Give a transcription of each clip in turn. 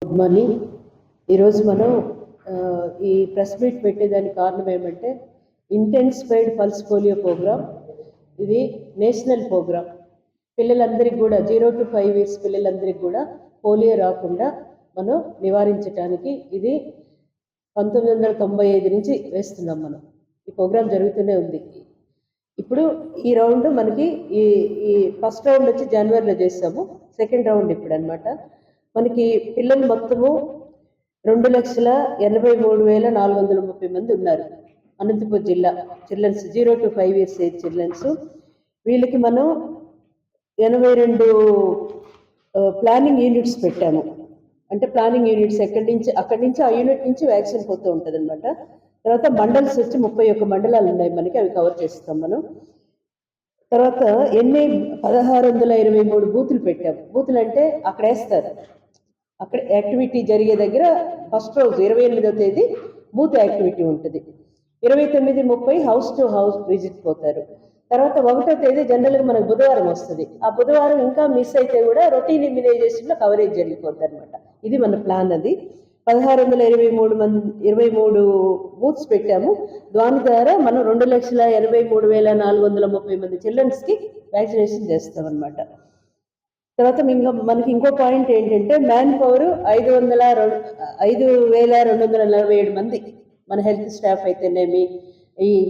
Good morning. ఈరోజు మనం ఈ ప్రెస్ మీట్ పెట్టేదానికి కారణం ఏమంటే ఇంటెన్సిఫైడ్ పల్స్ పోలియో ప్రోగ్రామ్. ఇది నేషనల్ ప్రోగ్రామ్. పిల్లలందరికీ కూడా 0 to 5 years పిల్లలందరికీ కూడా పోలియో రాకుండా మనం నివారించడానికి ఇది 1995 నుంచి వేస్తున్నాం. మనం ఈ ప్రోగ్రామ్ జరుగుతూనే ఉంది. ఇప్పుడు ఈ రౌండ్ మనకి ఈ ఈ ఫస్ట్ రౌండ్ వచ్చి జనవరిలో చేస్తాము. సెకండ్ రౌండ్ ఇప్పుడు అనమాట. మనకి పిల్లలు మొత్తము 2,83,430 మంది ఉన్నారు అనంతపురం జిల్లా childrens 0 to 5 years age childrens. వీళ్ళకి మనం 82 ప్లానింగ్ యూనిట్స్ పెట్టాము. అంటే ప్లానింగ్ యూనిట్స్ అక్కడి నుంచి ఆ యూనిట్ నుంచి వ్యాక్సిన్ పోతూ ఉంటుంది అనమాట. తర్వాత మండల్స్ వచ్చి 31 మండలాలు ఉన్నాయి మనకి, అవి కవర్ చేస్తాం మనం. తర్వాత 1623 బూతులు పెట్టాము. బూతులు అంటే అక్కడ వేస్తారు, అక్కడ యాక్టివిటీ జరిగే దగ్గర ఫస్ట్ రోజు 28వ తేదీ బూత్ యాక్టివిటీ ఉంటుంది. 29, 30 హౌస్ టు హౌస్ విజిట్ పోతారు. తర్వాత 1వ తేదీ జనరల్గా మనకు బుధవారం వస్తుంది. ఆ బుధవారం ఇంకా మిస్ అయితే కూడా రొటీన్ ఇమ్యునైజేషన్లో కవరేజ్ జరిగిపోతుంది అనమాట. ఇది మన ప్లాన్. అది 1623 బూత్స్ పెట్టాము. దాని ద్వారా మనం 2,83,430 మంది చిల్డ్రన్స్కి వ్యాక్సినేషన్ చేస్తాం అనమాట. తర్వాత మనకి ఇంకో పాయింట్ ఏంటంటే మ్యాన్ పవర్ 5,247 మంది మన హెల్త్ స్టాఫ్ అయితేనేమి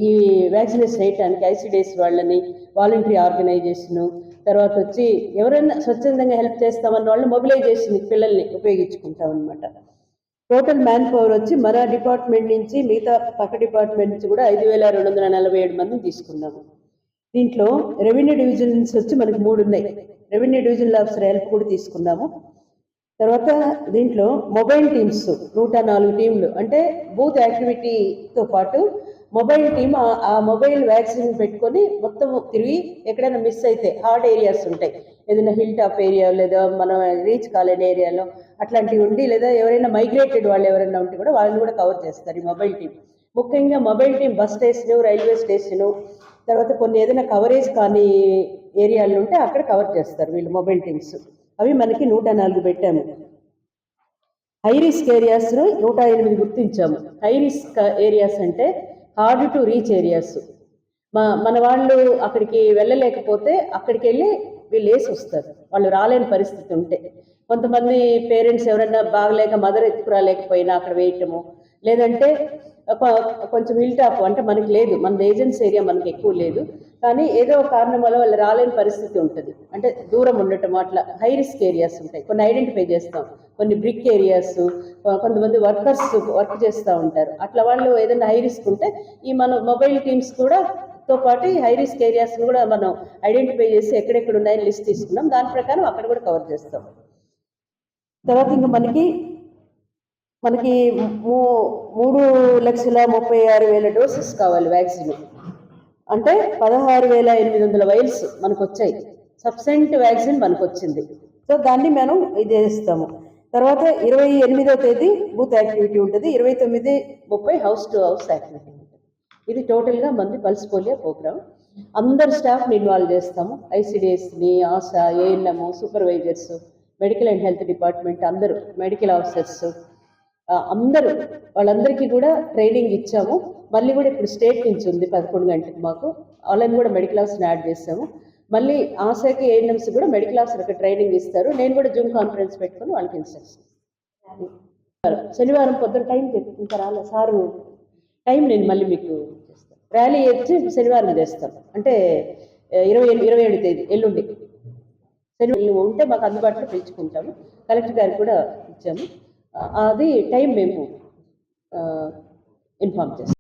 ఈ వ్యాక్సినేషన్ వేయటానికి ఐసిడిఎస్ వాళ్ళని, వాలంటరీ ఆర్గనైజేషను, తర్వాత వచ్చి ఎవరైనా స్వచ్ఛందంగా హెల్ప్ చేస్తామన్న వాళ్ళు మొబిలైజేషన్ పిల్లల్ని ఉపయోగించుకుంటాం అనమాట. టోటల్ మ్యాన్ పవర్ వచ్చి మన డిపార్ట్మెంట్ నుంచి మిగతా పక్క డిపార్ట్మెంట్ నుంచి కూడా 5,247 మందిని తీసుకున్నాము. దీంట్లో రెవెన్యూ డివిజన్స్ వచ్చి మనకి 3 ఉన్నాయి. రెవెన్యూ డివిజనల్ ఆఫీసర్ హెల్ప్ కూడా తీసుకున్నాము. తర్వాత దీంట్లో మొబైల్ టీమ్స్ 104 టీంలు, అంటే బూత్ యాక్టివిటీతో పాటు మొబైల్ టీమ్ ఆ మొబైల్ వ్యాక్సిన్ పెట్టుకొని మొత్తం తిరిగి ఎక్కడైనా మిస్ అయితే హార్డ్ ఏరియాస్ ఉంటాయి, ఏదైనా హిల్ టాప్ ఏరియా లేదా మనం రీచ్ కాలేని ఏరియాలో అట్లాంటివి ఉండి, లేదా ఎవరైనా మైగ్రేటెడ్ వాళ్ళు ఎవరైనా ఉంటే కూడా వాళ్ళని కూడా కవర్ చేస్తారు ఈ మొబైల్ టీం. ముఖ్యంగా mobile team bus station, railway station, తర్వాత కొన్ని ఏదైనా కవరేజ్ కానీ ఏరియాలు ఉంటే అక్కడ కవర్ చేస్తారు వీళ్ళు మొబైల్ టీమ్స్. అవి మనకి 104 పెట్టాము. హై రిస్క్ ఏరియాస్ 108 గుర్తించాము. హై రిస్క్ ఏరియాస్ అంటే హార్డ్ టు రీచ్ ఏరియాస్. మన వాళ్ళు అక్కడికి వెళ్ళలేకపోతే అక్కడికి వెళ్ళి వీళ్ళు వేసి వస్తారు, వాళ్ళు రాలేని పరిస్థితి ఉంటే. కొంతమంది పేరెంట్స్ ఎవరైనా బాగలేక మదర్ ఎత్తుకురాలేకపోయినా అక్కడ వేయటము, లేదంటే కొంచెం హిల్ టాప్ అంటే మనకి లేదు, మన ఏజెన్సీ ఏరియా మనకి ఎక్కువ లేదు, కానీ ఏదో కారణం వల్ల వాళ్ళు రాలేని పరిస్థితి ఉంటుంది, అంటే దూరం ఉండటం, అట్లా హై రిస్క్ ఏరియాస్ ఉంటాయి. కొన్ని ఐడెంటిఫై చేస్తాం, కొన్ని బ్రిక్ ఏరియాస్, కొంతమంది వర్కర్స్ వర్క్ చేస్తూ ఉంటారు, అట్లా వాళ్ళు ఏదైనా హై రిస్క్ ఉంటే ఈ మన మొబైల్ టీమ్స్ కూడా తో పాటు ఈ హై రిస్క్ ఏరియాస్ని కూడా మనం ఐడెంటిఫై చేసి ఎక్కడెక్కడ ఉన్నాయని లిస్ట్ తీసుకున్నాం. దాని ప్రకారం అక్కడ కూడా కవర్ చేస్తాం. తర్వాత ఇంకా మనకి 3,36,000 డోసెస్ కావాలి వ్యాక్సిన్. అంటే 16,800 వైల్స్ మనకు వచ్చాయి. సబ్సెంట్ వ్యాక్సిన్ మనకు వచ్చింది. సో దాన్ని మనం ఇది చేస్తాము. తర్వాత 28వ తేదీ బూత్ యాక్టివిటీ ఉంటుంది. 29, 30 హౌస్ టు హౌస్ యాక్టివిటీ ఉంటుంది. ఇది టోటల్గా మంది పల్స్ పోలియో ప్రోగ్రామ్. అందరు స్టాఫ్ని ఇన్వాల్వ్ చేస్తాము. ఐసిడిఎస్ని, ASHA, ANM, supervisors, medical and health department అందరూ, మెడికల్ ఆఫీసర్స్ అందరూ, వాళ్ళందరికీ కూడా ట్రైనింగ్ ఇచ్చాము. మళ్ళీ కూడా ఇప్పుడు స్టేట్ నుంచి ఉంది 11 గంటలకు మాకు, వాళ్ళని కూడా మెడికల్ ఆఫీసర్ని యాడ్ చేస్తాము. మళ్ళీ ఆశాకి, ఏఎన్ఎంస్ కూడా మెడికల్ ఆఫీసర్కి ట్రైనింగ్ ఇస్తారు. నేను కూడా జూమ్ కాన్ఫరెన్స్ పెట్టుకుని వాళ్ళకి ఇన్స్ట్రక్షన్. శనివారం పొద్దున టైం ఇంకా రాలే సారు, టైం నేను మళ్ళీ మీకు చేస్తాను. ర్యాలీ వచ్చి శనివారం చేస్తాం, అంటే 27వ తేదీ ఎల్లుండి శనివారం ఉంటే మాకు అందుబాటులో పిలుచుకుంటాము. కలెక్టర్ గారికి కూడా ఇచ్చాము. అది టైం మేము ఇన్ఫార్మ్ చేస్తాం.